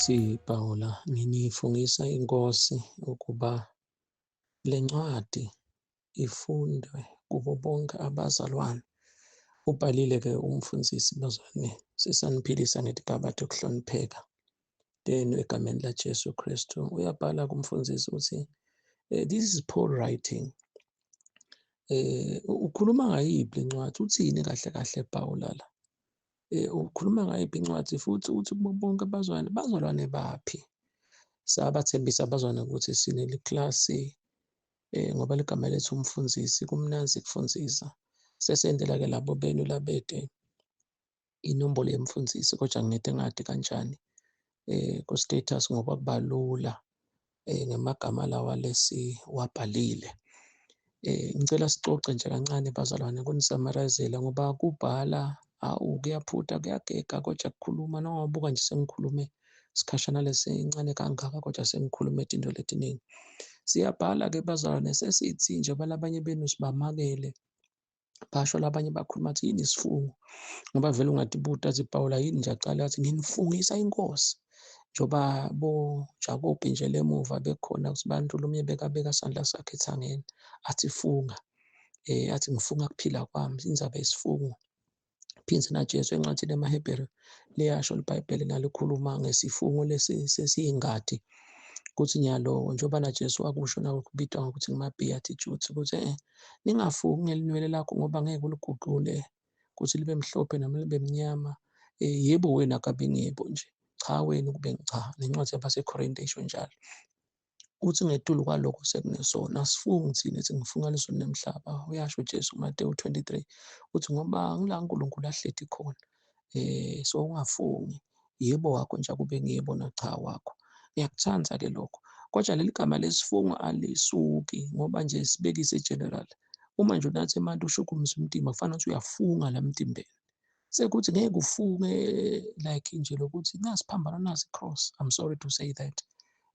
Mfundisi Paula, nginifungisa inkosi ukuba le ncwadi ifundwe kubo bonke abazalwane. Ubhalile-ke umfundisi bazalwane, sisaniphilisa ngetigaba ukuhlonipheka then egameni laJesu Kristu. Uyabhala kumfundisi ukuthi this is Paul writing. Ukhuluma ngayiphi incwadi? Uthini kahle kahle Paula la? Ukhuluma ngayiphi incwadi futhi uthi kubo bonke bazalwane baphi? Sabathembisa abazalwane ukuthi sineli klasi ngoba ligama lethu umfundisi kumnanzi kufundzisa. Sesenzela-ke labo benu labede inombolo yemfundisi kodwa ngingede ngade kanjani ku-status ngoba kuba lula ngamagama lawa lesiwabhalile. Ngicela sicoce nje kancane bazalwane kunisamarayizela ngoba kubhala kuyaphutha kuyagega kodwa kukhuluma nangobuka nje sengikhulume isikhashana lesincane kangaka kodwa sengikhulume izinto letiningi. Siyabhala-ke bazalwane sesithi njengoba labanye benu sibamakele basho labanye bakhuluma bathi yini isifungo ngoba vele ungadibuta athi Pawula yini nje aqala athi nginifungisa inkosi njengoba boJakobe nje lemuva bekhona ukuthi bandlule omunye bekabeka isandla sakhe ethangeni athi funga athi ngifunga kuphila kwami indzaba yesifungo. Phindze naJesu encwadini yamaHebheru liyasho iBhayibheli nalikhuluma ngesifungo lesi sesiyingadi kuthi nyalo njengoba naJesu akusho nawe kubitwa ngokuthi nguma-beatitudes ukuthi ningafungi ngelinwele lakho ngoba ngeke uliguqule ukuthi libe mhlophe noma libe mnyama. Yebo wena kabe ngiyebo nje, cha wena kube cha. Nencwadi yabaseKorinte isho njalo. Uthi ngetulu kwalokho sekunesona asifungi thina ethi ngifunga lizulu nemhlaba. Uyasho Jesu kuMateyu 23 uthi ngoba ngila uNkulunkulu ahlethi khona. So ungafungi. Yebo wakho nje akube ngiyebo na cha wakho. Ngiyakuthanda-ke lokho. Kodwa leli gama lesifungo alisuki ngoba nje sibekise general. Uma nje unathi manje ushukumisa umtimba kufanele ukuthi uyafunga la mtimbeni. Sekuthi ngeke ufunge like nje lokuthi nasiphambana nasi cross. I'm sorry to say that.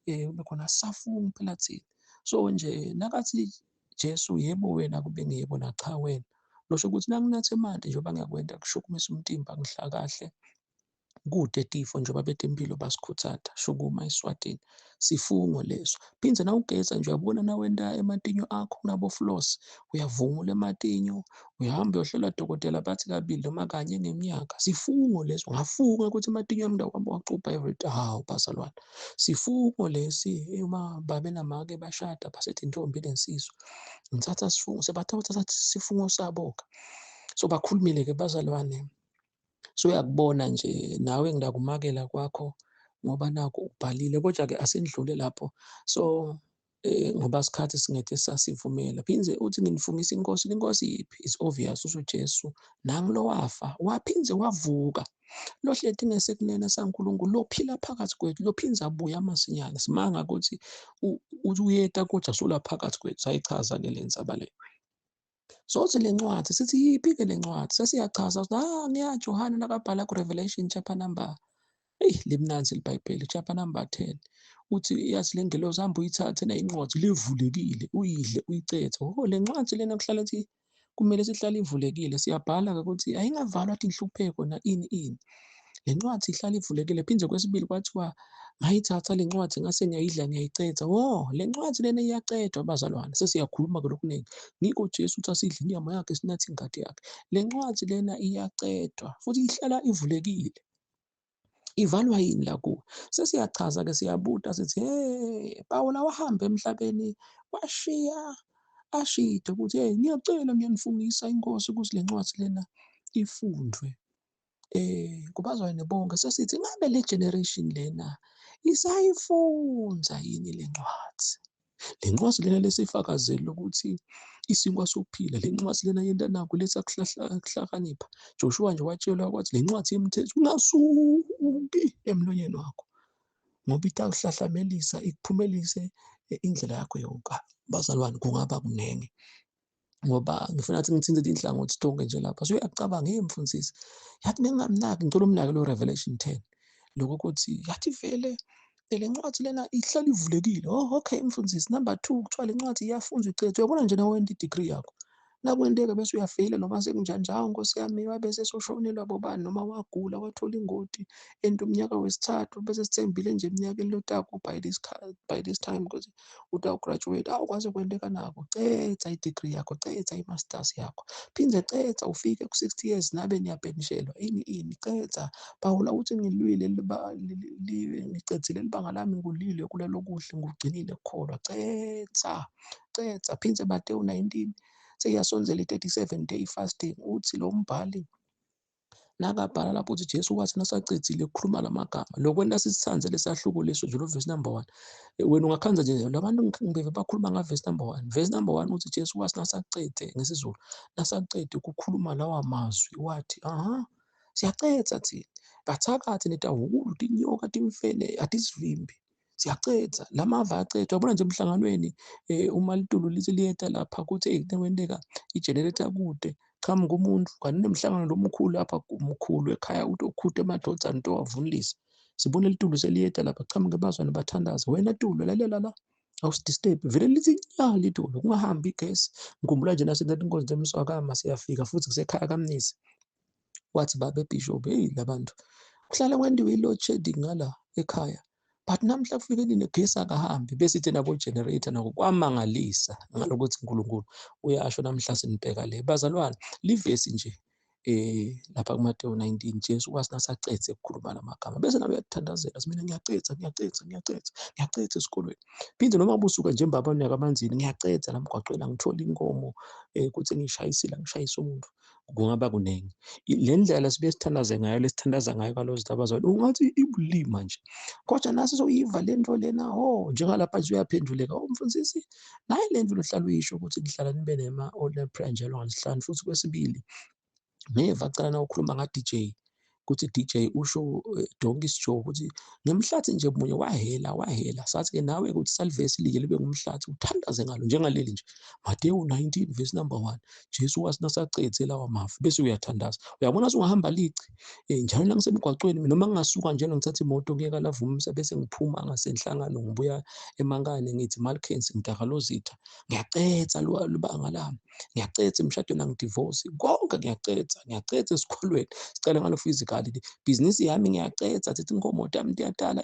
Kube khona safunga phela thina. So nje nakathi Jesu yebo wena kube ngiyebo na cha wena. Losho ukuthi nanginathe manje njengoba ngiyakwenda kushukumisa umtimba ngihla kahle. Kude tifo njengoba betempilo basikhuthata shukuma eSwatini sifungo leso. Phindze nawugeza nje uyabona nawenda ematinyo akho kunabo floss uyavungula ematinyo uyahamba uyohlola dokotela bathi kabili noma kanye ngeminyaka. Sifungo leso ngafunga ukuthi ematinyo ami ndakuhamba wacupha everyday. Hawu bazalwane sifungo lesi uma babe namake bashada basethi intombi lensizwa ngithatha sifungo sebathatha sifungo sabo-ke. So bakhulumile-ke bazalwane. So uyakubona nje nawe ngidakumakela kwakho ngoba nakho ubhalile kodwa-ke asendlule lapho. So ngoba isikhathi singeke sasivumela. Phindze uthi nginifungisa inkosi. Inkosi yiphi? It's obvious usho Jesu. Nangu lo wafa waphindze wavuka. Lo hleti ngesekunene saNkulunkulu lophila phakathi kwethu lophindze abuye amasinyane. Simanga ukuthi uyeta kodwa sula phakathi kwethu. Sayichaza-ke le ndzaba le. Sothi le ncwadi sithi yiphi-ke le ncwadi sesiyachaza ukuthi ngiya Johana nakabhala ku-Revelation chapter number limnanzi iBhayibheli chapter number 10 uthi yathi le ngelozi hamba uyithathe na incwadi livulekile uyidle uyicethe. Le ncwadi lena kuhlala ethi kumele sihlale ivulekile. Siyabhala-ke ukuthi ayingavalwa athi inhlupheko na ini. Le ncwadi ihlala ivulekile. Phindze kwesibili kwathiwa ngayithatha le ncwadi ngase ngiyayidla ngiyayicetha. Le ncwadi lena iyacedwa bazalwane. Sesiyakhuluma-ke lokuningi. Ngikho Jesu uthi asidle inyama yakhe sinathe ingadi yakhe. Le ncwadi lena iyacedwa futhi ihlala ivulekile. Ivalwa yini la kuwe? Sesiyachaza-ke siyabuta sithi Pawula wahamba emhlabeni washiya ashide ukuthi ngiyacela ngiyanifungisa inkosi ukuthi le ncwadi lena ifundwe. Kubazalwane bonke sesithi ngabe le generation lena isayifunza yini le ncwadi? Le ncwadi lena lesifakazela ukuthi isinkwa sokuphila. Le ncwadi lena yenta nakho letha kuhlakanipha. Joshua nje watshelwa kwathi le ncwadi yemthetho ungasuki emlonyeni wakho ngoba itakuhlahlamelisa ikuphumelise indlela yakho yonke. Bazalwane kungaba kunenge ngoba ngifuna ukuthi ngithinze inhlangothi zonke nje lapha. So uyacabanga mfundisi yathi bengingamnaki ngicela umnake lo Revelation 10 lokho ukuthi yathi vele le ncwadi lena ihlala ivulekile. Okay mfundisi. Number 2 kuthiwa le ncwadi iyafunzwa icetha. Uyabona nje nawe wenda i-degree yakho nakwenteka bese uyafeyila noma sekunjani, hawu Nkosi yami wabe sesoshonelwa bobani noma wagula wathola ingoti and umnyaka wesithathu bese sithembile nje eminyakeni lotako by this time ukuthi utawugraduate. Awu kwaze kwenteka nako, cedza i-degree yakho, cedza i-masters yakho, phindze cedza ufike ku-60 years nabe niyapenishelwa ini, cedza. Phawula uthi ngilwile ngicedzile libanga lami ngulile kulelo kuhle ngugcinile kukholwa, cedza. Phindze Matewu 19 seyiyasondzela i-37 day fasting. Uthi lo mbhali nakabhala lapho uthi Jesu wathi nasacedzile ukukhuluma la magama, lokwenta sisithandze lesahluko leso nje lo verse number 1. Wena ungakhanza nje labantu ngibeve bakhuluma verse number 1. Verse number 1 uthi Jesu wathi nasacede ngesiZulu, nasacede ukukhuluma lawa mazwi wathi siyacedza thina. Bathakathi netawukulu tinyoka timfene atisivimbi. Siyacedza lamava acedza. Wabona nje emhlanganweni uma litulu lithi liyeta lapha kuthi nakwenteka igenerator kude qhamuka umuntu kanti nemhlangano lomkhulu lapha umkhulu ekhaya uthi okhuthe emadodzana into wavunulisa. Sibone litulu seliyeta lapha qhamuka ebazwane bathandaza. Wena Tulo lalela la awusidisturb vele lithi nya litulu kungahambi igesi. Ngikhumbula nje nasengathi inkonzo zemswakama siyafika futhi kusekhaya kaMnisi. Wathi babe bishop labantu kuhlala kwendiwe i-load shedding ngala ekhaya, but namhla kufike negesi akahambi bese ithi nabo generator nako kwamangalisa ngalokuthi uNkulunkulu uyasho namhla sinibheka le. Bazalwane livesi nje lapha kuMateyu 19 Jesu wasinasacedze ukukhuluma lamagama bese nabe uyathandazela mina ngiyacedza esikolweni. Phinde noma busuka nje embabani yakamanzini ngiyacedza la mgwaqweni angithola inkomo kuthi ngishayisile ngishayisa umuntu. Kungaba kunengi. Le ndlela sibe sithandaze ngayo lesithandaza ngayo kalozi abazalwane ungathi ibulima nje. Kodwa nasi soyiva le nto lena njengalapha nje uyaphenduleka mfundisi naye le nto uhlala uyisho ukuthi kuhlala nibe nema-online prayer njalo ngasihlanu futhi kwesibili ngeva cala na ukhuluma nga-DJ kuthi DJ usho Donkey's Joe ukuthi ngemhlathi nje munye wahela sathi-ke nawe ukuthi salivesi like libe ngumhlathi uthandaze ngalo njengaleli nje Mateyu 19 verse number 1 Jesu wasinasacedze lawa mafu bese uyathandaza. Uyabona sungahamba lici njalo la ngisemgwaqweni noma ngingasuka njalo ngithatha imoto ngiyeka lavumisa bese ngiphuma ngasenhlangano ngibuya emankani ngithi Malkens ngidakalozitha ngiyacedza libanga lami, ngiyacedza emshadweni nangidivorce konke ngiyacedza esikolweni sicela ngalo physically ibhizinisi yami ngiyacedza thithi inkomo yami iyadala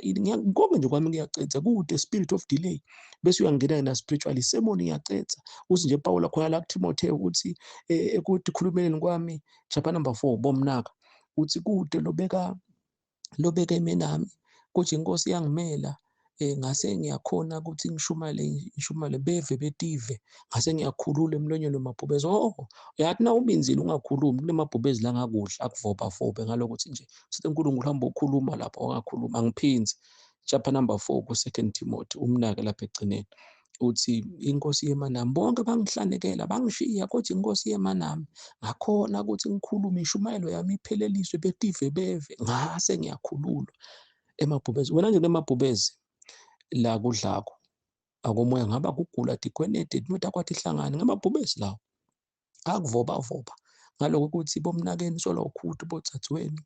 konke nje kwami ngiyacedza kude spirit of delay bese uyangena na spiritually sermon ngiyacedza. Uthi nje Paul khona la kuTimotheo uthi ekuthi khulumeleni kwami chapter number 4 bomnaka uthi kude lobeka imenami kuthi inkosi yangimela ngase ngiyakhona ukuthi ngishumale beve betive ngase ngiyakhulula emlonyeni wamabhubezi. Uyathi na ubinzile ungakhulumi kunemabhubezi la ngakudla akuvobavobe ngalokuthi nje sithi uNkulunkulu hamba ukhuluma lapha ungakhuluma angiphinzi. Chapter number 4 ku2 Timothy umnake lapha egcineni uthi inkosi yemanami bonke bangihlanekela bangishiya kodwa inkosi yemanami ngakhona ukuthi ngikhulume ishumayelo yami ipheleliswe betive beve ngase ngiyakhululwa emabhubezi. Wena nje nemabhubezi la kudlako akomoya ngaba kugula digwenede inotha kwathi ihlangane ngamabhubezi lawo akuvobavoba ngaloko ukuthi bomnakeni sola ukhuthu bodzadzewenu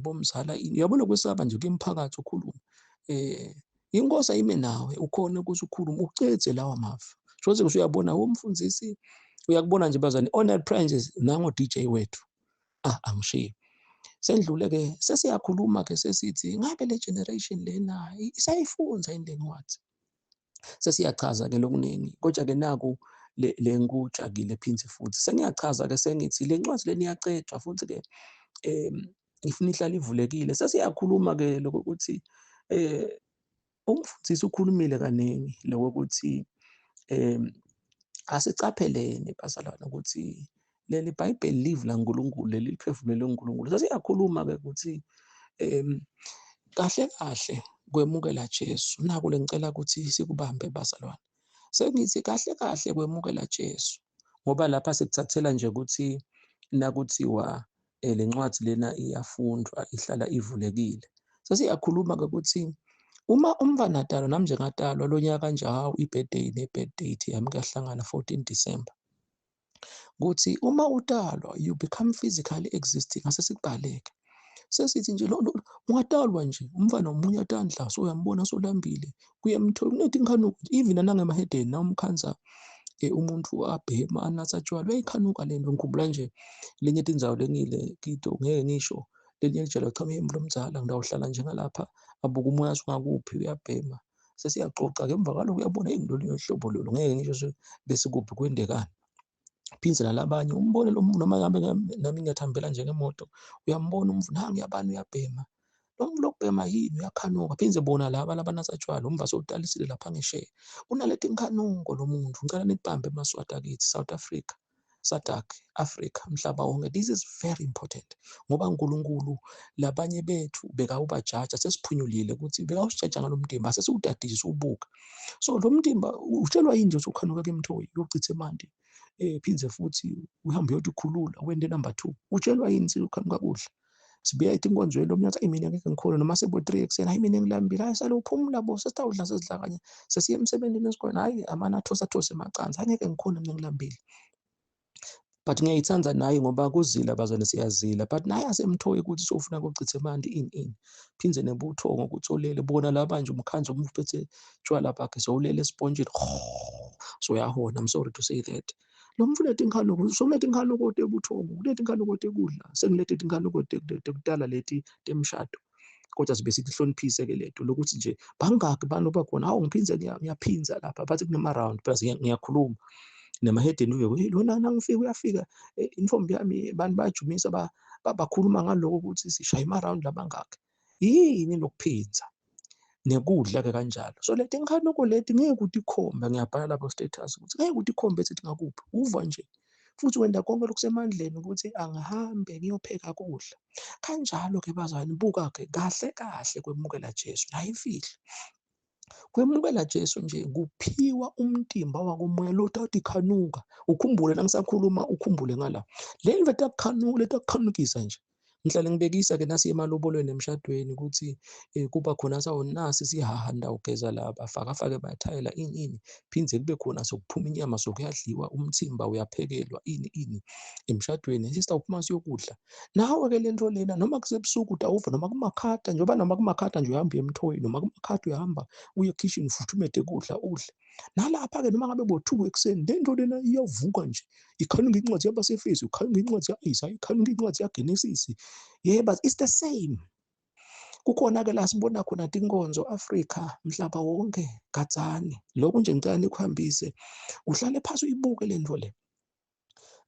bomzala ini. Uyabona kwesaba nje kumphakathi ukhuluma inkosi ayime nawe ukhona ukuthi ukhulume ucedze lawa mafu shoze usuyabona umfundisi uyakubona nje bazane online prayer nango DJ wethu angishiye sendlule-ke sesiyakhuluma-ke sesithi ngabe le generation lena isayifunza yini le ncwadi sesiyachaza-ke lokuningi kodwa-ke naku le nguJakile Phintsi futhi sengiyachaza-ke sengithi le ncwadi lena iyacedwa futhi-ke ngifuna ihlale ivulekile. Sesiyakhuluma-ke lokuthi umfundisi ukhulumile kaningi lokuthi asicaphelene bazalwane ukuthi leli iBhayibheli live la uNkulunkulu leli liphefumulelwe uNkulunkulu. Sesiyakhuluma-ke ukuthi kahle kahle kwemukela Jesu naku lengicela ukuthi sikubambe bazalwane. Sengithi kahle kahle kwemukela Jesu ngoba lapha sikuthathela nje ukuthi nakuthiwa le ncwadi lena iyafundwa ihlala ivulekile. Sesiyakhuluma-ke ukuthi uma umfana atalwa nami nje ngatalwa lo nyaka kanje i-birthday ne-birth date yami kuyahlangana 14 December. Kuthi uma utalwa you become physically existing ngase sikubhaleke. Sesithi nje ungatalwa nje umfana omunye atandla so uyambona solambile kuyemthola kunethi ingane even nangemahedeni na umkhanza umuntu abhema anatha tshwala uyayikhanuka lento. Ngikhumbula nje lenye indzawo lengile Kito, ngeke ngisho lenye elijala uchamehembe lomdzala ngidawuhlala njengalapha, abuka umoya usungakuphi uyabhema. Sesiyaxoxa-ke emva kwalokho uyabona lolu hlobo lolu ngeke ngisho bese kuphi kwendekani. Phindze nalabanye umbone lo noma ngabe nami ngiyathambela nje ngemoto, uyambona nangu uyabani uyabhema. Lo muntu lokubhema yini uyakhanuka. Phindze bona laba labanatha tshwala umva sewutalisile lapha ngesheya. Unaleti nkhanuko lo muntu. Ngicela nikubambe emaswati akithi, South Africa, SADC, Africa, mhlaba wonke. This is very important ngoba uNkulunkulu labanye bethu bekawubajaja, sesiphunyulile ukuthi bekawusijaja ngalo mtimba, sesiwudadisa ubuka. So lo mtimba utshelwa yini nje ukuthi ukhanuka kemthoyi yokuchitha emanti, phindze futhi uhambe uyotikhulula wende number 2. Utshelwa yini ukuthi ukhanuka kudla? Sibuya etinkonzweni lo mnyathi mina ngeke ngikhona noma sebo-3 ekuseni, hayi mina ngilambile, hayi sale uphumula bo, sesitawudla sesidla kanye, sesiya emsebenzini esikoleni, hayi amane athose macansi, hayi ngeke ngikhona mina ngilambile. But ngiyayithanda naye ngoba kuzila abazane siyazila, but naye asemthoyi ukuthi sofuna ukuchitha emanti ini. Phindze nebuthongo ukuthi olele bona laba nje umkhandlu uphethe tshwala bakhe sowulele esponjini so uyahona, I'm sorry to say that. Lo mfana uletha inkhanuko, sokuletha inkhanuko tebuthongo, kuletha inkhanuko tekudla, sengilethe inkhanuko tekudala leti temshado. Kodwa sibe sihloniphise-ke lento lokuthi nje bangaki abantu bakhona, hawu ngiphindze ngiyaphinza lapha, bathi kunama-round plus ngiyakhuluma nemahedeni uye hey lona nangifika uyafika intombi yami abantu bayajumisa bakhuluma ngaloko ukuthi sishaya ama-round labangaka. Yini lokuphinza nekudla-ke kanjalo. So leti nkhanuko leti ngeke ukuthi ikhombe, ngiyabhala lapho status ukuthi ngeke ukuthi ikhombe ethi ngakuphi, uva nje. Futhi wenda konke lokusemandleni ukuthi angihambe ngiyopheka kudla. Kanjalo-ke bazalwane, buka-ke kahle kahle kwemukela Jesu, ayimfihlo. Kwemukela Jesu nje kuphiwa umtimba wakomoya lo othi khanuka. Ukhumbule la ngisakhuluma, ukhumbule ngala. Le nto ekukhanuka, le nto ekukhanukisa nje. Ngihlale ngibekisa-ke nasiya emalobolweni emshadweni ukuthi kuba khona nasi sihaha ndawugeza la, bafake bathayela ini. Phindze kube khona sokuphuma inyama sokuyadliwa, umthimba uyaphekelwa ini emshadweni. Sisawuphuma siyokudla. Nawe-ke le nto lena noma kusebusuku utawuva noma kumakhata, njengoba noma kumakhata nje uyahamba emthoyi, noma kumakhata uyahamba uye ekhishini ufuthumete kudla udle. Nalapha-ke noma ngabe bo-2 ekuseni, le nto lena iyavuka nje. Ikhanuka incwadi yabaseFesu, ikhanuka incwadi ya-Isaya, ikhanuka incwadi yaGenesis. Yeah, but it's the same. Kukhona-ke la sibona khona tinkonzo Afrika, mhlaba wonke, kadzane. Lokhu nje ngicela nikuhambise, uhlale phansi uyibuke le nto le.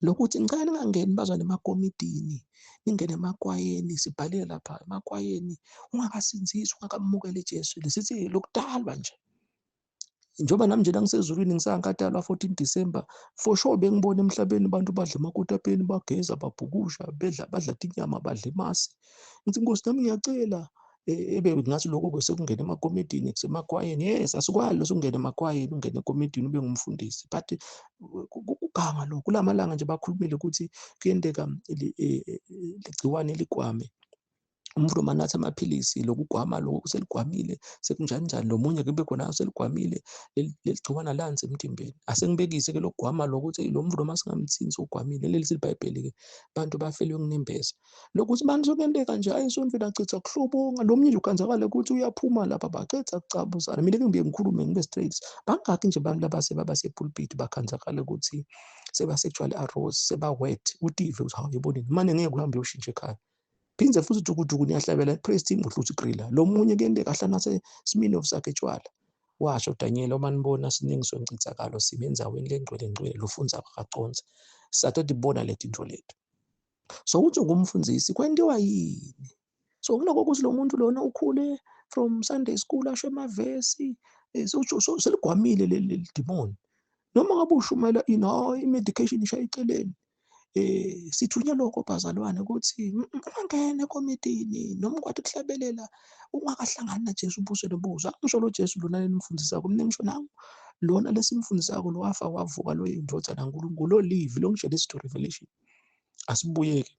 Lokuthi ngicela ningangeni bazwane emakomidini, ningene emakwayeni, sibhalile lapha emakwayeni, ungakasinzisi, ungakamukeli Jesu, lesithi lokudalwa nje. Njengoba nami njena ngisezulwini ngisangadalwa 14 December, for sure bengibona emhlabeni abantu badla emakotapeni, bageza, babhukusha, badla tinyama, badla imasi. Ngithi Nkosi nami ngiyacela, ngathi lokho sekungena emakomidini, kusemakwayeni. Yes, asikwali sokungena emakwayeni, ungene ekomidini ube ngumfundisi, but kuganga lokho. Kula malanga nje bakhulumile ukuthi kuyenteka ligciwane ligwame. Umuntu uma anatha amaphilisi lokugwama lokho seligwamile, sekunjani njani, nomunye kube khona seligwamile leli gciwane alanzi emtimbeni. Asengibekise-ke lokugwama lokuthi lo muntu noma singamthini sogwamile, leli liBhayibheli-ke, abantu bafelwe kunembeza. Lokuthi manje sokuyenteka nje hayi esontweni achitha kuhlobonga, lo mnye nje ukwenzakala ukuthi uyaphuma lapha bacetha kucabuzana. Mina-ke ngibuye ngikhulume ngibe straight. Bangaki nje abantu babasepulpit bakhonzakala ukuthi seba-sexually aroused, seba-wet, utive ukuthi hawu yibonini, manje ngeke uhambe uyoshintsha ekhaya. Phindze futhi ujukujuku niyahlabela i-praise team uhlutha ugrila. Lo munye kuyenteka ahlala Smirnoff sakhe tshwala. Washo Daniel uma nibona siningi ncithakalo sime endzaweni lengcwele lufunza kaconsi. Satoti bona leti nto leti. So uthi ngumfundisi kwentiwa yini? So kuloko ukuthi lo muntu lona ukhule from Sunday school asho emavesi, so seligwamile leli demon. Noma ngabe ushumayela i-medication ishaya eceleni. Sithunyelwa lokho bazalwane ukuthi ungangena ekomidini noma ukwathi kuhlabelela ungakahlangani naJesu ubuso nobuso. Angisho lo Jesu lona enimfundisako, mina ngisho nawe lona lesimfundisako lo wafa wavuka lo indodana kaNkulunkulu, lo live lo ngiJenesis to Revelation. Asibuye-ke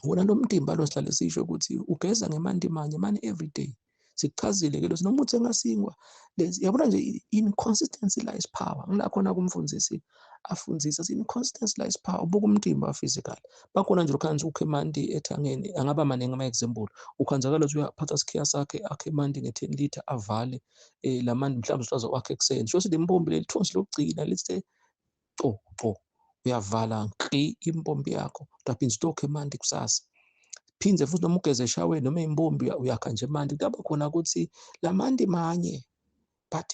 wona lo mtimba lo sihlale sisho ukuthi ugeza ngemanti manye mane every day. Sikuchazile-ke lo noma uthi engasingwa lezi, yabona nje inconsistency lies power. Ngilakhona kumfundisi afundisa inconsistency lies power. Ubuka umtimba physical. Bakhona nje lokhanza ukhe emanti ethangeni, angaba maningi ama-example. Ukhonzakala ukuthi uyaphatha isikhiya sakhe akhe emanti nge-10 litre avale, la manti mhlawumbe usihlaza wakhe ekuseni. Sho sithi le mpombi leli thonsi lokugcina lithi uyavala nkqi impompi yakho, utaphinda stokhe emanti kusasa. Phindze futhi noma ugeze eshaweni noma impompi uyakha nje emanti. Kutaba khona ukuthi la manti manye, but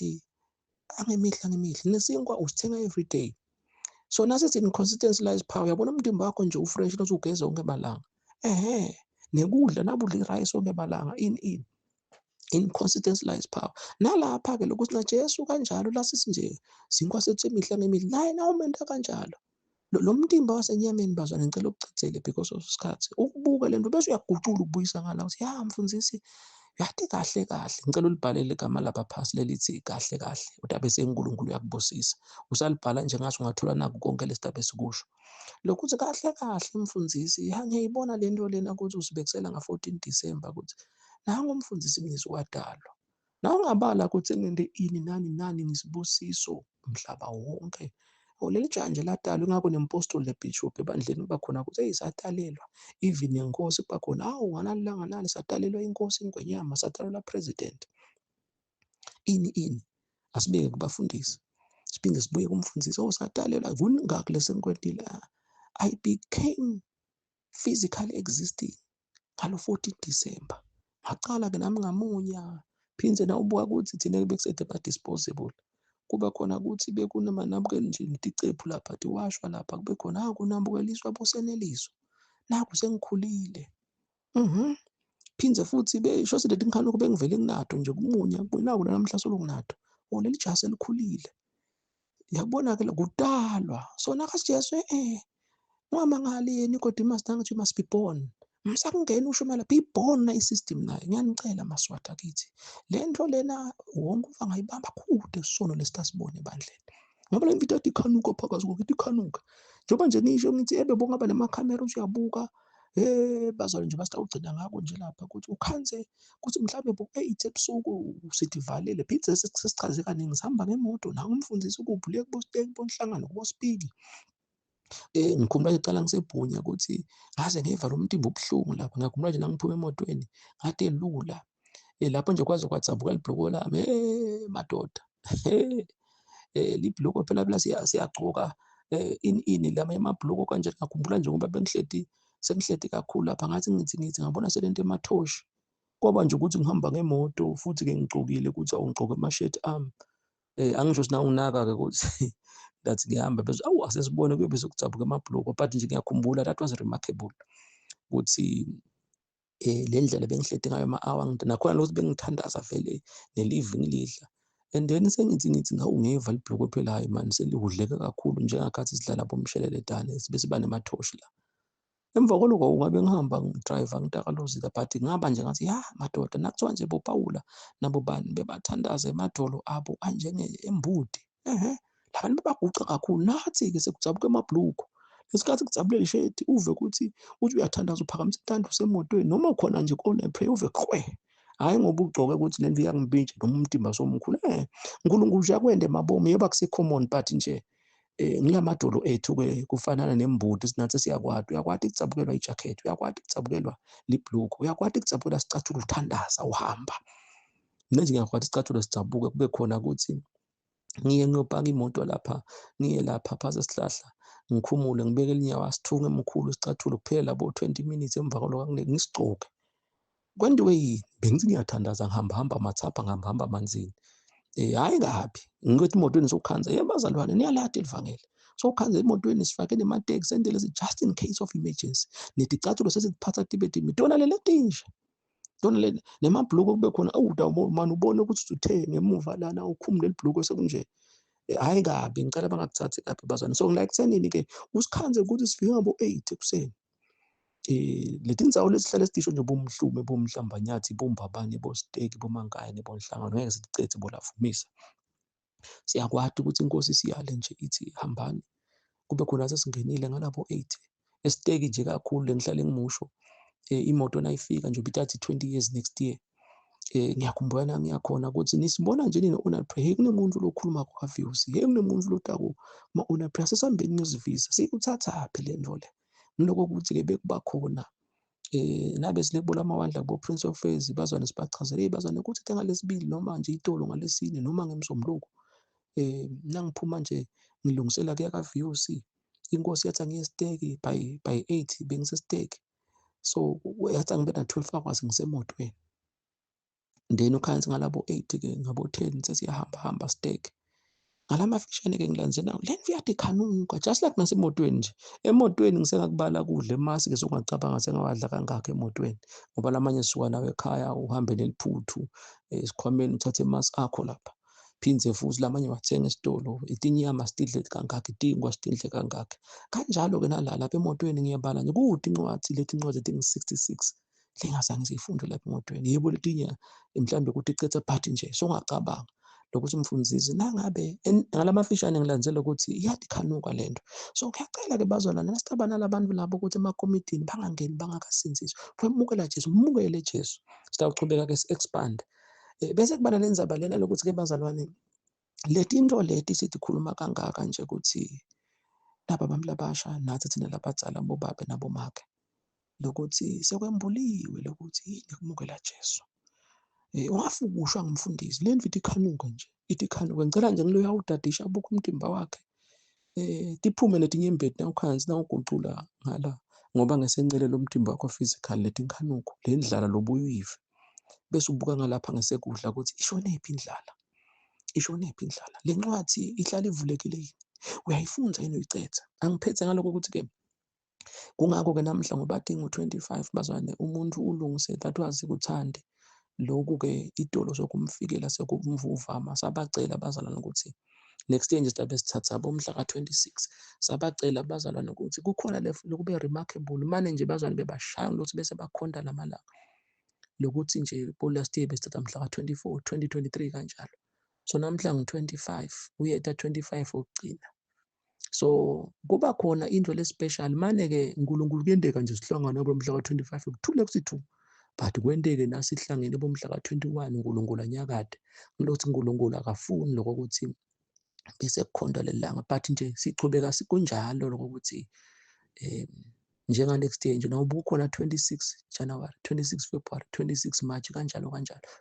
angemihla ngemihla. Nesinkwa usithenga everyday. So nasithi inconsistency lies power. Uyabona umtimba wakho nje ufresh lothi ugeze wonke amalanga. Nekudla nabudla irayisi wonke amalanga inconsistency lies power. Nalapha-ke lokhu sithi Jesu kanjalo la sithi nje sinkwa sethu emihla ngemihla. Naye nawe umenta kanjalo. Lo mtimba wasenyameni bazwana ngicela ukuchithele because of isikhathi. Ukubuka lento bese uyagucula ukubuyisa ngala uthi mfundisi yathi kahle kahle. Ngicela ulibhalele igama lapha phasi lelithi kahle kahle. Udaba senkulunkulu uyakubusisa. Usalibhala nje ngathi ungathola nakho konke lesidaba esikusho. Lokuthi kahle kahle mfundisi, ngiyayibona lento lena ukuthi usibekisela nga-14 December ukuthi nangu umfundisi mnisi wadalwa. Nawungabala ukuthi engende ini nani nisibusiso umhlaba wonke. Leli janje ladalwa ingakho nempostoli nebishop ebandleni kuba khona ukuthi satalelwa. Even nenkosi kuba khona nganalilanga satalelwa inkosi ingwenyama, satalelwa president. Ini. Asibeke kubafundisi. Siphinde sibuye kumfundisi. Satalelwa ngakho lesenkwentile. I became physically existing ngalo 14 December. Ngaqala-ke nami ngamunya. Phindze nawubuka ukuthi thina bekusede ba-disposable. Kuba khona ukuthi bekunamanabukeni nje nticephu lapha, washwa lapha, kube khona kunabukeliswa boseneliswa. Naku sengikhulile. Phindze futhi besho leti ngikhanuko bengivele nginato nje kumunya, naku namhla solokunato. Leli jasi elikhulile. Yabona-ke kudalwa. So nakasijesu ungamangali Nicodemus nangathi you must be born. Msakungena usho mala be born na isystem nayo. Ngiyanicela maswata kithi. Le nto lena wonke uva ngayibamba kude isono lesitasibone ebandleni. Ngoba le mfito ethi ikhanuka phakathi kokuthi ikhanuka. Njengoba nje ngisho ngithi bongaba namakhamera uyabuka. Bazali nje basitawugcina ngako nje lapha ukuthi ukhanze ukuthi mhlawumbe bo-8 ebusuku sithi valele. Phindze sesichaze kaningi sihamba ngemoto naku umfundisi ukubhuleke kubosteki bonhlangano kubosipiki. Ngikhumbula nje cala ngisebhunya ukuthi ngaze ngiva lo mtimba ubuhlungu lapho. Ngiyakhumbula nje nangiphuma emotweni ngathi elula. Lapho nje kwaze kwatsabuka libhloko lami. Madoda. Libhloko phela siyagcoka ini lama emabhloko kanje. Ngakhumbula nje ngoba sengihleti kakhulu lapha ngathi ngithi ngabona selento emathoshi. Kwaba nje ukuthi ngihamba ngemoto futhi-ke ngigcokile ukuthi ngigcoke amasheti ami. Angisho sinawunaka-ke ukuthi that ngihamba bese asesibone kuyobe sokutsabuka amabhloko, but nje ngiyakhumbula that was remarkable ukuthi le ndlela bengihlete ngayo ama-hour nakhona lokuthi bengithandaza vele nelive ngilidla. And then sengithi ngeva libhloko phela hayi mani selihudleke kakhulu njengakhathi sidlala bomshelele dane sibe siba nemathoshi la. Emva koloko ungabe ngihamba ngidrayiva ngitakalozila, but ngaba nje ngathi madoda nakuthiwa nje boPawula nabo bani bebathandaza emadolo abo anjenge embudi. Labantu bebaguca kakhulu. Nathi-ke sekutsabuka emabhlukho. Lesikhathi kutsabule lishedi uve ukuthi uyathandaza uphakamise intando usemotweni noma khona nje kone-prayer uve hhayi ngoba ugcoke ukuthi le nto iyangibinja noma umtimba somkhulu. uNkulunkulu nje akwende mabomu yebo akusi-common, but nje ngilamadolo ethu-ke kufanana nembudi sinathi siyakwati. Uyakwati ukutsabukelwa ijakhethi, uyakwati ukutsabukelwa libhlukho, uyakwati ukutsabukelwa sicathulo uthandaza uhamba. Mina nje ngiyakwati isicathulo sitsabuke kube khona ukuthi ngiye ngiyopaka imoto lapha, ngiye lapha phasi esihlahla, ngikhumule ngibeke elinyawo asithunge emkhulu isicathulo kuphela labo 20 minutes emva kwalokho ngisigcoke. Kwandiwe yini? Bengithi ngiyathandaza ngihamba mathapha ngihamba amanzini. Hhayi kabi ngithi emotweni sokukhanza bazalwane niyalahla elivangele. Sokukhanza emotweni sifake nemateksi sendele just in case of emergency. Nithi icathulo sesiphatha tibeti mitona lele tinje. Nemabhloko kube khona mani ubone ukuthi uthe ngemuva lana ukhumule libhloko sekunje. Hhayi kabi ngicela bangakuthathi kabi bazalwane. So ngila ekuthenini-ke usikhanze ukuthi sifike ngabo-8 ekuseni. Leti ndzawo lesihlale sidisho nje bomhlume bomhlambanyathi bombabane bosteki bomangayane bonhlangano ngeke silicethe bolavumisa. Siyakwati ukuthi inkosi siyale nje ithi hambani. Kube khona sesingenile ngalabo 8 esiteki nje kakhulu ngihlale ngimusho. Imoto nayifika nje ithatha 20 years next year. Ngiyakhumbula ngiyakhona ukuthi nisibona nje nine-honor prayer. Kunemuntu lokhuluma kwa-views. Kunemuntu lotaku ma-honor prayer sesihambeni ngiyozivisa. Sikuthathaphi le nto le. Ngiloko ukuthi-ke bekuba khona nabe silebola amawandla kubo-Prince of Wales bazwane sibachazele bazwane ukuthi ngalesibili noma nje itolo ngalesine noma ngemsombuluko. Nangiphuma nje ngilungisela kuya ka-VOC. Inkosi yathi angiyesteki by 8 bengisesteki. So yathi angibe na-12 hours ngisemotweni. Then ukhansi ngalabo 8-ke ngabo 10 sesiyahamba steki. Ngalamafishane-ke ngilandzela le Fiat ikhanuka just like nasemotweni nje. Emotweni ngisengakubala kudla emasi-ke sokungacabanga sengawadla kangaka emotweni ngoba lamanye sisuka nawe ekhaya uhambe neliphuthu esikhwameni uthathe emasi akho lapha. Phindze futhi lamanye wathenga esitolo, itinyama sitidle kangaka, itinkwa sitidle kangaka. Kanjalo-ke lapha emotweni ngiyabala nje kude incwadi etingu-66 lengazange ziyifunde lapha emotweni. Yebo letinya mhlawumbe ukuthi icetha but nje songacabanga lokuthi Mfundisi nangabe ngalamafishane ngilandzela ukuthi iyadikhanuka lento. So ngiyacela-ke bazalwane nasicabana labantu labo ukuthi emakomitini bangangeni bangakasinziswa. Wemukela Jesu, mukele Jesu. Sitawuchubeka-ke si-expand. Bese kuba nale ndzaba lena lokuthi-ke bazalwane leti into leti sithi khuluma kangaka nje ukuthi laba bantu labasha nathi thina labadzala bobaba nabomake lokuthi sekwembuliwe lokuthi yini ukumukela Jesu. Ungafukushwa ngumfundisi le ndlu ikhanuka nje ikhanuka. Ngicela nje ngiloya udadisha abuke umtimba wakhe tiphume netinyembeti nawukhansi nawugucula ngala ngoba ngesencelelo umtimba wakho physical leti nkhanuko le ndlala lobuye uyive. Bese ubuka ngalapha ngesekudla ukuthi ishonephi indlala, ishonephi indlala. Le ncwadi ihlala ivulekile yini, uyayifunda yini uyicetha. Angiphethe ngaloko ukuthi-ke kungako-ke namhla ngoba dinga u-25 bazwane umuntu ulungise that wazi kuthande lokhu-ke itolo sokumfikela sekumvuvama. Sabacela abazalwane ukuthi next year nje sizabe sithatha bomhla ka-26 sabacela abazalwane ukuthi kukhona lokube remarkable mane nje bazalwane bebashaya ukuthi bese bakhonda lamalanga lokuthi nje last year besithatha mhla ka-24 2023 kanjalo. So namhla ngu-25 uyeta 25 wokugcina. So kuba khona into le-special mane-ke uNkulunkulu kuyenteka nje sihlangane bomhla ka-25 kuthule kusi-2 but kwenteke nasihlangene bomhla ka-21 uNkulunkulu anyakade. Ngilokuthi uNkulunkulu akafuni lokho ukuthi bese kukhonda lelanga but nje sichubeka sikunjalo lokho ukuthi njenga next year nje nawubuka ukhona 26 January, 26 February, 26 March kanjalo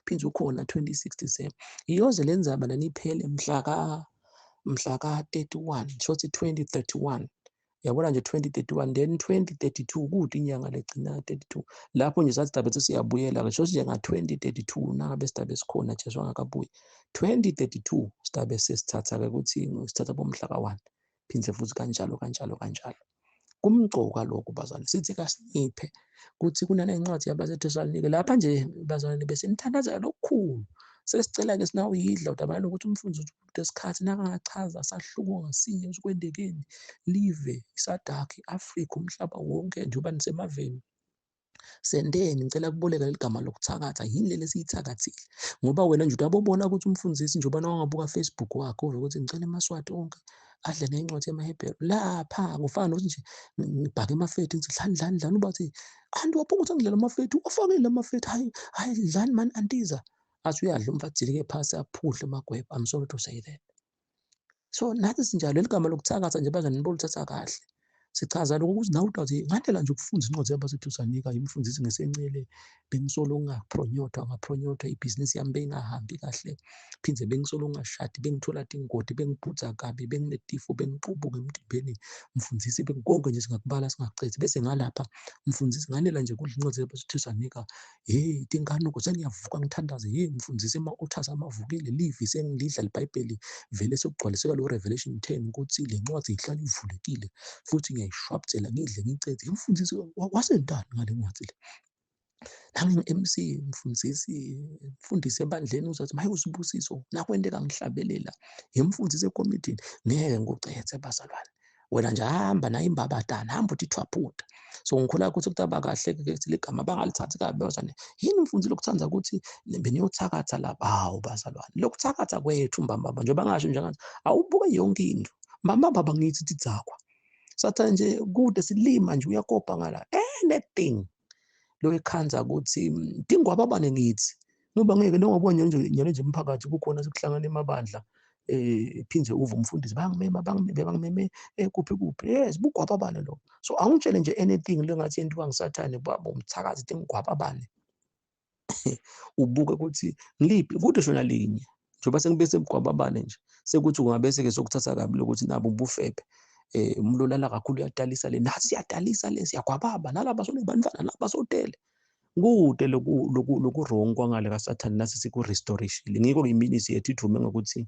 phindze ukhona 26 December. Iyoze le ndzaba lana iphele mhla ka-31 shothi 2031 yabona nje 2031 then 2032 kude inyanga legcina 32 lapho nje sathi dabe siyabuyela-ke shothi nje nga-2032 nangabe sidabe sikhona Jesu angakabuyi 2032 sidabe sesithatha-ke ukuthi sithatha bomhla ka-1 phindze futhi kanjalo. Kumgcoka lokhu bazalwane sithi kasiniphe ukuthi kunale ncwadi yabaseThesalonike lapha nje bazalwane besinithandazela lokukhulu. Sesicela-ke sinawuyidla udabana ukuthi umfundisi lesikhathi nakangachaza sahluko ngasinye ukwendekeni live isadakhi Afrika umhlaba wonke njengoba nisemaveni. Sendeni ngicela kuboleka leli gama lokuthakatha yini leli esiyithakathile ngoba wena nje utabobona ukuthi umfundisi njengoba nawangabuka Facebook wakhe uve ukuthi ngicela emaswati onke adle nencwadi yamaHebheru lapha kufana nokuthi nje ngibhake amafethu ngithi dlani ubathi kanti waphuma ukuthi ngidlela amafethu wafakile amafethu hayi dlani mani antiza athi uyadla umfadzilike phasi aphuhle amagwebhe. I'm sorry to say that. So nathi sinjalo leli gama lokuthakatha nje bazalwane nibolithatha kahle. Sichaza lokho ukuthi nawe uthi ngandlela nje ukufundisa incwadi yabaseThesalonike imfundisi ngesencele bengisolo ngapronyotha ibhizinisi yami bengahambi kahle phindze bengisolo ngashadi bengithola tingoti bengibhudza kabi benginetifo bengiqubuka emtimbeni mfundisi konke nje singakubala singacethi bese ngalapha mfundisi nganela nje kudla incwadi yabaseThesalonike tinkanuko sengiyavuka ngithandaze mfundisi ama-authors amavukile live sengilidla libhayibheli vele sekugcwaliseka lo Revelation 10 ukuthi le ncwadi ihlala ivulekile futhi ngiyayishwabuzela ngidle ngicethe. Umfundisi wasentani ngale ncwadi le nangi-MC mfundisi ebandleni uzathi maye usibusiso nakwenteka ngihlabelela mfundisi ekomitini ngeke ngikucethe bazalwane wena nje hamba nayo imbabatana hamba uthi thwaphuta. So ngikhula ukuthi kutaba kahle-ke ukuthi ligama bangalithathi kabi bazalwane yini umfundisi lokuthanza ukuthi beniyothakatha lapha. Hawu bazalwane lokuthakatha kwethu mbambamba njengoba ngasho nje ngathi awubuke yonke into mbambamba ngithi tidzakwa sathane nje kude silima nje uyakopa ngala anything lo ekhanza ukuthi dingwababane ngithi ngoba ngeke njengoba nyalo nje umphakathi kukhona sekuhlangana emabandla phindze uve umfundisi bangimeme kuphi yes bugwababane lo. So awungitshele nje anything lengathi yentiwa ngisathane babo umthakathi dingwababane ubuke ukuthi ngiliphi kude shona linye njengoba sengibe sebugwababane nje sekuthi ungabese-ke sokuthatha kabi lokuthi nabo ubufebe umlo olala kakhulu uyadalisa le nathi siyadalisa le siyagwababa nalaba sobantwana nalaba sotele kude loku wrong kwangale kasathane nasi siku-restoration ngiko-ke iminithi yethu ithume ngokuthi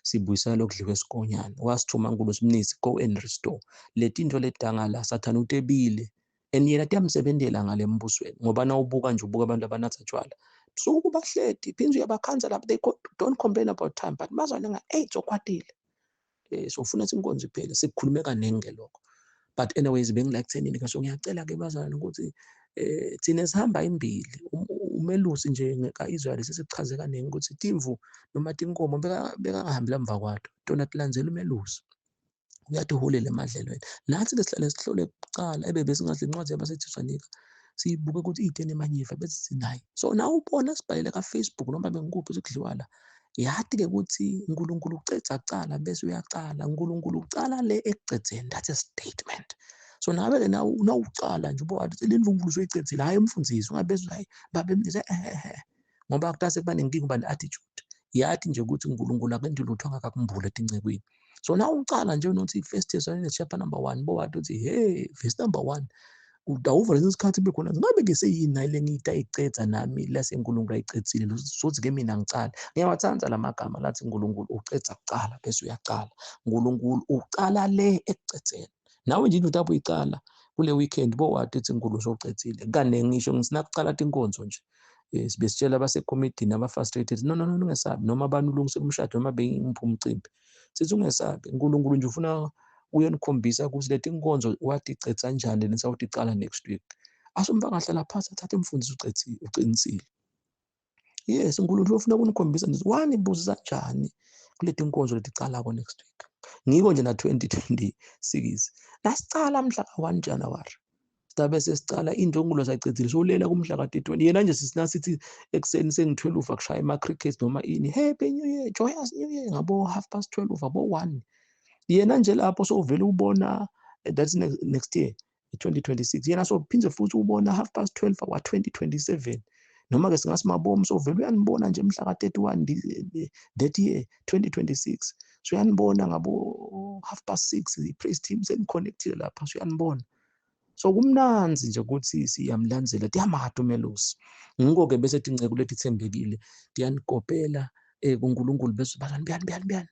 sibuyisana lokudliwa esikonyana wasithuma nkulu simnisi go and restore le tinto ledangala sathane utebile and yena tiyamsebentela ngale embusweni ngoba nawubuka nje ubuka abantu abanatha tshwala suku bahledi phinze uyabakhansela they don't complain about time but bazwane nga-8 sokwatile so ufuna sinkonzo iphele sikukhulume kanenge lokho but anyways bengila ekuthenini so ngiyacela-ke bazalwane ukuthi thina sihamba imbili umelusi nje ka-Israyeli sesichaze kanenge ukuthi timvu noma tinkomo bekangahambi lamva kwato tona tilandzela umelusi uyatihulela emadlelweni nathi-ke sihlale sihlole kucala besingadli incwadi yabaseThesalonika siyibuke ukuthi iy'teni emanyifa bese sinayi so nawe ubona sibhalele ka-Facebook noma bekukuphi sekudliwa la yathi-ke ukuthi uNkulunkulu uceda cala bese uyacala uNkulunkulu ucala le ekucedzeni that's a statement so nawe-ke nawucala nje uba wathi le ndlu uzoyicedzile hhayi umfundisi ungabeze hayi babemnize ngoba kutase kuba nenkinga uba ne-attitude yathi nje ukuthi uNkulunkulu akenzi lutho angakakumbuli etincekweni so nawucala nje unothi i-First Thessalonians chapter number 1 bowathi uthi hey verse number 1 udawuva lesi sikhathi bekhona ngabe-ke seyini nayi le ngiyita ayicedza nami lasenkulunkulu ayicedzile sothi-ke mina ngicala ngiyawathanza la magama lathi uNkulunkulu ucedza kucala bese uyacala uNkulunkulu ucala le ekucedzeni nawe nje into uyicala kule weekend bowathi uthi uNkulunkulu sowucedzile kane ngisho ngisinakucala tinkonzo nje sibe sitshela abasekomidini aba-frustrated no ungesabi noma banulungise umshado noma bengiphi umcimbi sithi ungesabi uNkulunkulu nje ufuna uyonikhombisa ukuthi leti nkonzo waticedza njani nisawuticala next week asumbangahlala phasi athathe umfundisi uqinisile yes uNkulunkulu ufuna ukunikhombisa nje wanibuzisa njani kuleti nkonzo leticalako next week ngiko nje na-2026 lasicala mhla ka-1 January sidabe sesicala into uNkulunkulu sayicedzile solela kumhla ka-30 yena nje sithi ekuseni sengi-12 kushaya ama-crickets noma ini happy new year joyous new year ngabo 12:30 abo 1 yena nje lapho sowuvele ubona that's next year 2026 yena sophinde futhi ubona 12:30 wa-2027 noma-ke singasimabomu sowuvele uyanibona nje mhla ka-31 that year 2026 so uyanibona ngabo 6:30 i-praise team seni-connectile lapha so uyanibona so kumnanzi nje ukuthi siyamlandzela tiyamata umelusi ngiko-ke bese tinceku leti thembekile tiyanikopela kuNkulunkulu bese bazana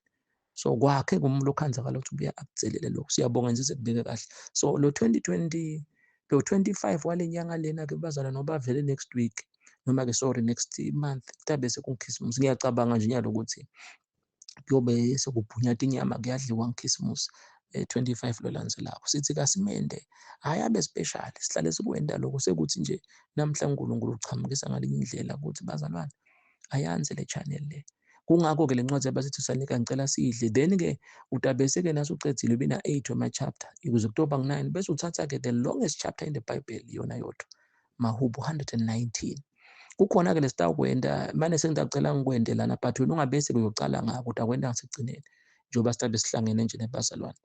so kwakhe kumlo okhanzakala ukuthi ubuya akutselele lokho siyabonga nje sekubeke kahle so lo 25 wale nyanga lena-ke bazana noba vele next week noma-ke sorry next month kutabe sekungikhisimusi ngiyacabanga nje nyalo ukuthi kuyobe sekubhunyata inyama kuyadliwa ngikhisimusi 25 lo landzelako sithi kasimende hhayi abe special sihlale sikwenda lokho sekuthi nje namhla uNkulunkulu uchamukisa ngalinye indlela ukuthi bazalwane ayanze le channel le kungakho-ke le ncwadi yabaseThesalonika ngicela siyidle then-ke utabese-ke nasucedzile bina 8 wama-chapter ukuze kutoba ngu-9 bese uthatha-ke the longest chapter in the Bible yona yodwa Mahubo 119 kukhona-ke lesitawukwenda mane sengicela ngikwende lana but wena ungabese-ke uyocala ngako utakwenda ngasekugcineni njengoba sitabe sihlangene nje nebazalwane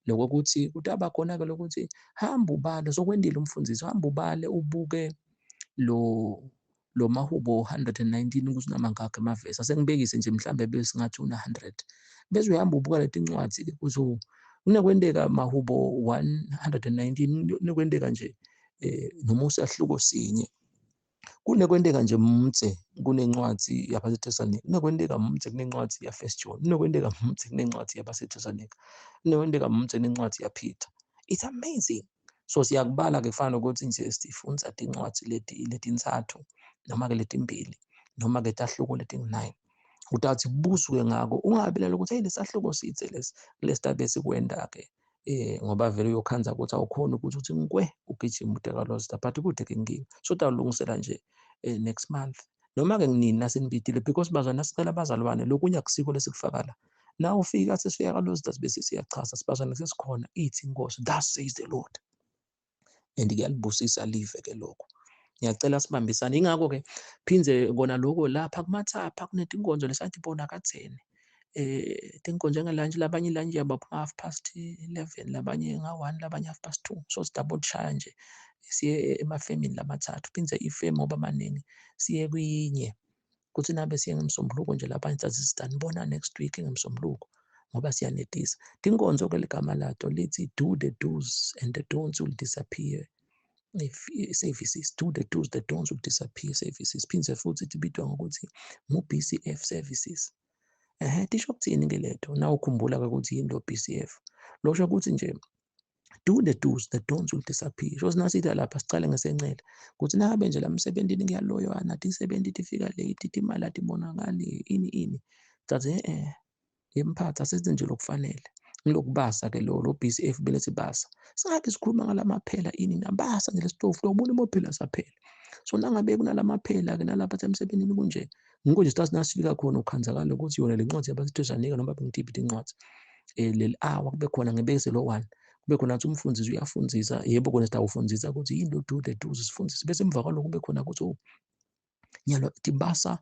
loko kuthi kutaba khona-ke lokuthi hamba ubale sokwendile umfundisi hamba ubale ubuke lo Mahubo 119 ukuthi unamangakho amavesi asengibekise nje mhlambe besingathi una-100 bese uyahamba ubuka leti ncwadi-ke kuzo kunekwendeka Mahubo 119 kunekwendeka nje noma usahluko sinye kunekwendeka nje mtse kunencwadi yabaseThesalonika kunekwendeka mtse kunencwadi ya-First John kunekwendeka mtse kunencwadi yabaseThesalonika kunekwendeka mtse kunencwadi yaPeter it's amazing so siyakubala-ke kufana nokuthi nje sifundza tincwadi letintsathu noma-ke letimbili noma-ke tahluko letingu-9 utathi busuke ngako ungabi nalokuthi hey lesahluko sithe lesitabe sikwenda-ke ngoba vele uyokhanza ukuthi awukhona ukuthi uthi ngikwe ugijima utekalosta but kude-ke inkinga so utawulungisela nje next month noma-ke kunini nasenibidile because bazalwane sicela abazalwane lokunye akusiko lesikufaka la na ufika sesifika kalosita sibe siyachaza sibazwane sesikhona ithi inkosi thus says the Lord and kuyalibusisa live-ke lokho ngiyacela sibambisane ingakho-ke phinze kona lokho lapha kumathapha kunetinkonzo lesathi bona kathene tinkonzo ngelanje labanye ilanje yabaphuma 11:30 labanye nga-1 labanye 2:30 so sidouble shaya nje siye emafemini lamathathu phinze ifemu ngoba maningi siye kwinye kuthi nabe siye ngeMsombuluko nje lapha eNtazistan bona next week ngeMsombuluko ngoba siyanedisa. Tinkonzo ke ligama lato lithi do the do's and the don'ts will disappear. Services, do the do's, the don'ts will disappear services. Phindze futhi tibitwa ngokuthi ngu-BCF services. Tisho ukuthini-ke letho? Na ukhumbula-ke ukuthi yini lo BCF. Losho ukuthi nje do the do's, the don'ts will disappear. Sho sinasithi lapha sicale ngesencele ukuthi nabe nje la emsebentini kuyaloywana, tisebenzi tifika late, timali atibonakali, ini. Tathi yemphathi asithi nje lokufanele. Ngilokubasa-ke lo BCF belethi basa. Singabe sikhuluma ngalamaphela ini nabasa nje lesitofu lobona imophela saphela. So nangabe kunalamaphela-ke nalapha emsebentini kunje. Ngikho nje sitathi nasifika khona ukhanzakala ukuthi yona le ncwadi yabasithwezanika noma bengitiphi incwadi. Leli hour kube khona ngebese lo 1. Kube khona athi umfundisi uyafundzisa, yebo kona sitawufundisa ukuthi yini lo do the do's sifundise. Bese emva kwalokho kube khona ukuthi nyalo tibasa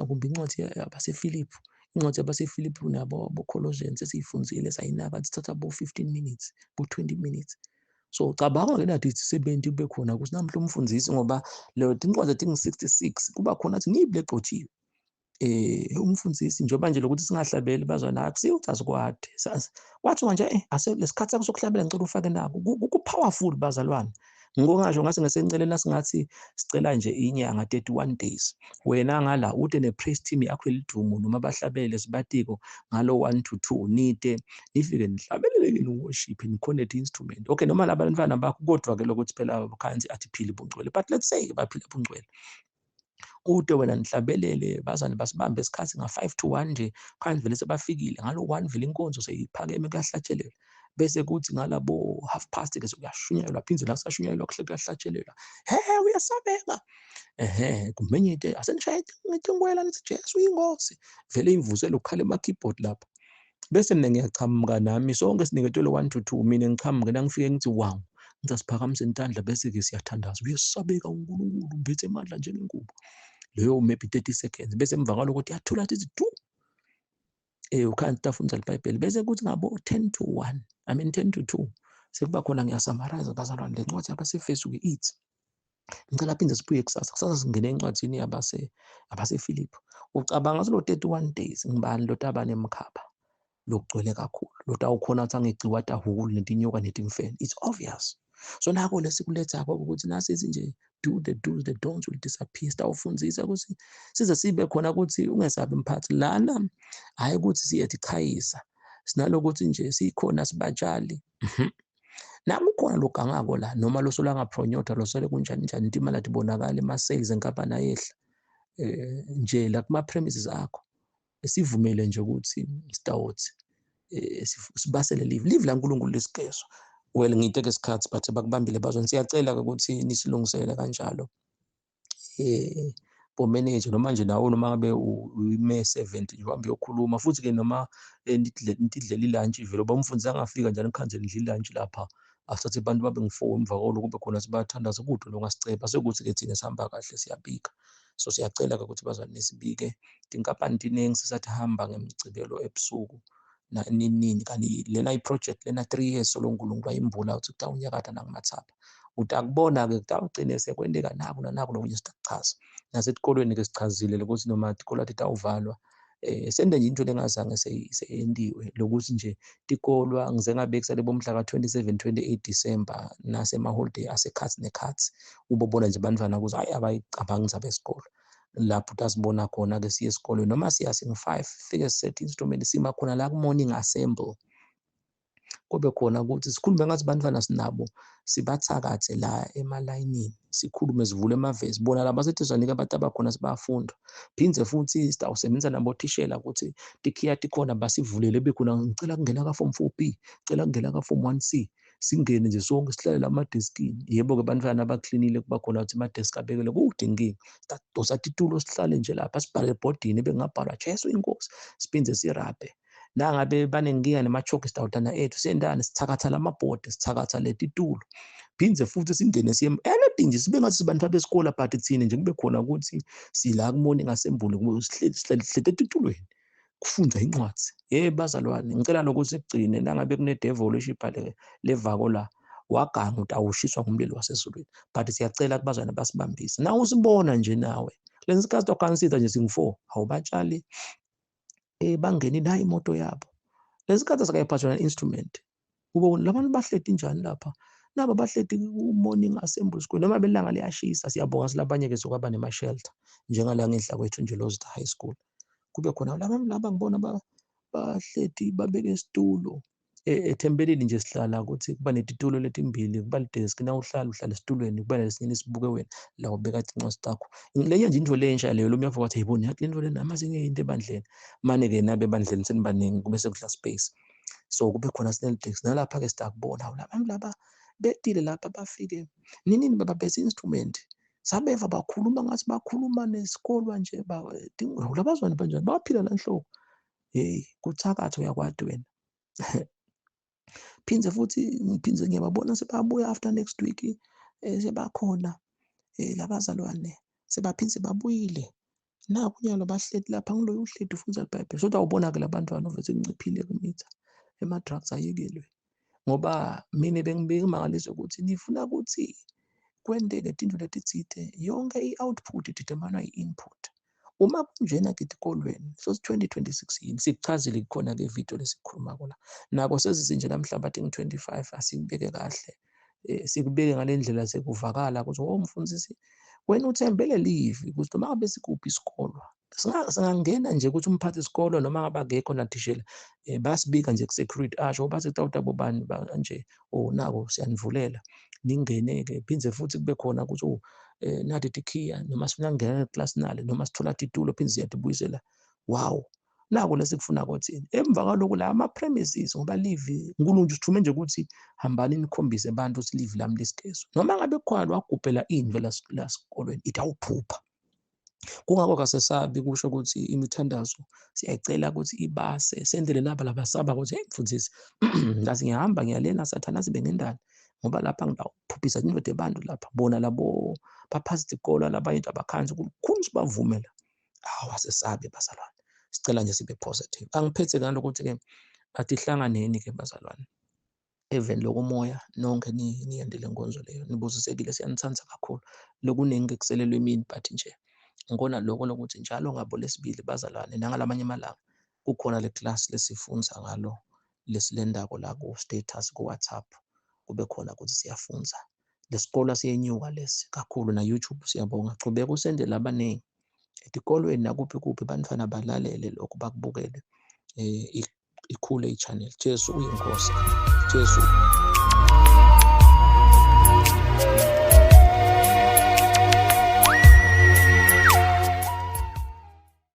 kumbe incwadi yabaseFilipi. Incwadi yabaseFilipi nabo Colossians esiyifundile sayinaka sithatha bo 15 minutes, bo 20 minutes. So cabanga-ke nathi sisebenzi kube khona ukuthi namhla umfundisi ngoba le incwadi etingu-66 kuba khona athi ngiyibile egxotshiwe. Umfundisi njengoba nje lokuthi singahlabeli bazwana akusiyo ukuthi asikwade. Wathi manje lesikhathi sakho sokuhlabela ngicela ufake nako. Ku-powerful bazalwane. Ngisho ngase ngesenceleni singathi sicela nje inyanga 31 days. Wena ngala ude ne-praise team yakho elidumo noma abahlabele sibatiko ngalo 1 to 2 nifike nihlabelele worship ni-connect instrument. Okay, noma laba bantwana bakho kodwa-ke lokuthi phela khansi athi phila ubungcwele. But let's say baphila ubungcwele. Ude wena nihlabelele bazane basibambe isikhathi nga-5 to 1 nje khanti vele sebafikile ngalo 1 vele inkonzo seyiphakeme kuyahlatshelelwa bese kuthi ngalabo 1:30 ke sekuyashunyayelwa phindze la kusashunyayelwa kuyahlatshelelwa uyasabeka kumenye into asenishaye ngicingwela nithi Jesu uyingozi vele imvuselo ukukhala ema-keyboard lapha bese mina ngiyachamuka nami sonke siniketwe lo 1 to 2 mina ngichamuke nangifike ngithi wow ngithi asiphakamise intandla bese-ke siyathandaza uyesabeka uNkulunkulu umbethe amandla njengengubo leyo maybe 30 seconds bese emva kwalokho ukuthi yathula athi du ukhanti tafundza iBhayibheli bese kuthi ngabo 10 to 1 10 to 2 sekuba khona ngiyasummarize bazalwane le ncwadi yabaseFesu ithi ngicela phinde sibuye kusasa singene encwadini yabaseFilipi ucabanga lo 31 days ngibani lo taba nemkhapha lokugcwele kakhulu lo tawukhona athi angigciwa atahukulu netinyoka netimfene it's obvious. So nako lesikuletha ukuthi nasithi nje do the do's, the don'ts will disappear. Sitawufundzisa ukuthi size sibe khona ukuthi ungesabi mphathi lana hayi ukuthi siyetikhayisa sinalokuthi nje sikhona sibatshali nami ukhona logangako la noma losola ngapronyotha losole kunjani njani into imali atibonakala ema-sales enkampani ayehla nje la kuma-premises akho sivumele nje ukuthi sitawuthi sibasele live la uNkulunkulu lesiqeso. Well ngiyiteke isikhathi but bakubambile bazona siyacela-ke ukuthi nisilungisele kanjalo bomanager noma nje nawo noma ngabe ume 70 nje uhambe uyokhuluma futhi-ke noma nitidlela ilunch vele bamfundisi angafika njalo nikhanzele nidla ilunch lapha asithathe abantu babe ngu-4 emva kwalo kube khona sibathandaza kude longasiceba sekuthi-ke thina sihamba kahle siyabika. So siyacela-ke ukuthi bazwane nisibike tinkampani tiningi sisathi hamba ngemicibelo ebusuku nini kanti lena iproject lena 3 years solo uNkulunkulu ayimbula ukuthi kuthiwa unyakatha nangumathapha uthi akubona-ke kuthiwa ugcine sekwendeka naku nanaku nokunye sitakuchaza nasetikolweni-ke sichazile ukuthi noma tikolo titawuvalwa sende nje into lengazange seyendiwe lokuthi nje tikolwa ngize ngabe kusale bomhla ka-27 28 December nasemaholiday asekhathi nekhathi ubobona nje bantwana kuze hayi abayicabangi zabe esikole lapho utasibona khona-ke siye esikolweni noma siya singu-5 fike sisethe instrument sima khona la ku-morning assemble kube khona ukuthi sikhulume ngathi bantwana sinabo sibathakathe la emalayinini sikhulume sivule amavesi bona laba sethezwanika abantu abakhona sibafunda phindze futhi sitawusebenzisa nabothishela ukuthi tikhiya tikhona basivulele bekhona ngicela kungena ka-form 4B ngicela kungena ka-form 1C singene nje sonke sihlalela amadeskini yebo-ke bantwana abaklinile kuba khona ukuthi amadeski abekele kude inkinga sidosa titulo sihlale nje lapha sibhale ebhodini bengabhalwa Jesu inkosi siphindze sirabhe nangabe banenkinga nema-chalk sitawutana ethu siyendani sithakatha lamabhodi sithakatha letitulo phindze futhi singene siye anything nje sibe ngathi sibantu abesikole but thina nje kube khona ukuthi sila ku-morning assembly sihlale etitulweni kufundwa incwadi bazalwane ngicela nokuthi sigcine nangabe kune-devolution le levako la waganga ukuthi awushiswa ngumlilo wasezulwini, but siyacela kubazwana basibambise. Nawe usibona nje nawe lesi sikhathi okansida nje singu-4 awubatshali bangene la imoto yabo lesi sikhathi sakayiphathwa instrument ubona labantu bahleti njani lapha nabo bahleti ku-morning assembly school noma belanga liyashisa. Siyabonga silabanye-ke sokwaba nema-shelter njengala ngehla kwethu nje Lozita High School kube khona labantu laba ngibona bahleti babeke isitulo ethembelini nje sihlala ukuthi kuba netitulo letimbili kuba lidesk na uhlala esitulweni kuba lesinye isibuke wena la ubeka icinco sakho. Leyo nje into lensha leyo lo myafo wathi yibona yathi lento lena amaze ngeyinto ebandleni manje-ke nabe ebandleni senibaningi kube sekudla space so kube khona sinelidesk nalapha-ke sitakubona labantu laba betile lapha bafike nini bababese instrument sabeva bakhuluma ngathi bakhuluma nesikolwa nje labazwana banjani baphila la nhlobo kuthakatha uyakwati wena. Phindze futhi ngiphindze ngiyababona sebabuya after next week sebakhona labazalwane sebaphindze babuyile naku nyalo bahleti lapha ngiloyo uhleti ufundisa iBhayibheli kodwa awubona-ke labantwana ovese kunciphile kumitha ema-drugs ayekelwe ngoba mina bengimangaliswe ukuthi nifuna ukuthi kwenteke tinto letitsite yonke i-output ideterminwa i-input. Uma kunjena-ke etikolweni so 2026 yini sikuchazile khona-ke ividiyo lesikhulumako la nako sezizinje namhlabathi ngi-25 asikubeke kahle sikubeke ngale ndlela sekuvakala ukuthi mfundisi wena uthembele livi ukuthi noma ngabe sikuphi isikolo singangena nje ukuthi umphathi isikolo noma ngabe akekho nathishela basibika nje ku-security asho bathi tawutabo bani nje nako siyanivulela ningene-ke phindze futhi kube khona ukuthi nathi tikhiya noma singangena eklasi nale noma sithola titulo phindze siyatibuyisela. Wow, nako lesikufuna kothini emva kwalokho la ama-premises ngoba livi nkulu nje usithume nje ukuthi hambani nikhombise abantu ukuthi livi lami lisitezo noma ngabe khona wagubhela indlu la sikolweni ithi awuphupha. Kungako kasesabi kusho ukuthi imithandazo siyayicela ukuthi ibase sendele laba labasaba ukuthi hey mfundisi ngathi ngiyahamba ngiyalena sathana bengendala ngoba lapha ngidawuphuphisa indoda ebantu lapha bona labo baphathi isikolo labanye abakhanzi kukhulu sibavumela awasesabe bazalwane sicela nje sibe positive. Angiphethe kanti ukuthi-ke athi hlanganeni-ke bazalwane even lokumoya nonke niyendele nkonzo leyo nibuzisekile siyanithanda kakhulu lokuningi kuselelwe emini but nje ngikona lokho lokuthi njalo ngabo lesibili bazalwane nangalamanye amalanga kukhona le class lesifundza ngalo lesilendako la ku status ku WhatsApp kube khona ukuthi siyafunza lesikolo siyenyuka lesi kakhulu na YouTube siyabonga chubeka usendele abaningi etikolweni nakuphi bantwana balalele lokho bakubukele ikhule ichannel. Jesu uyinkosi. Jesu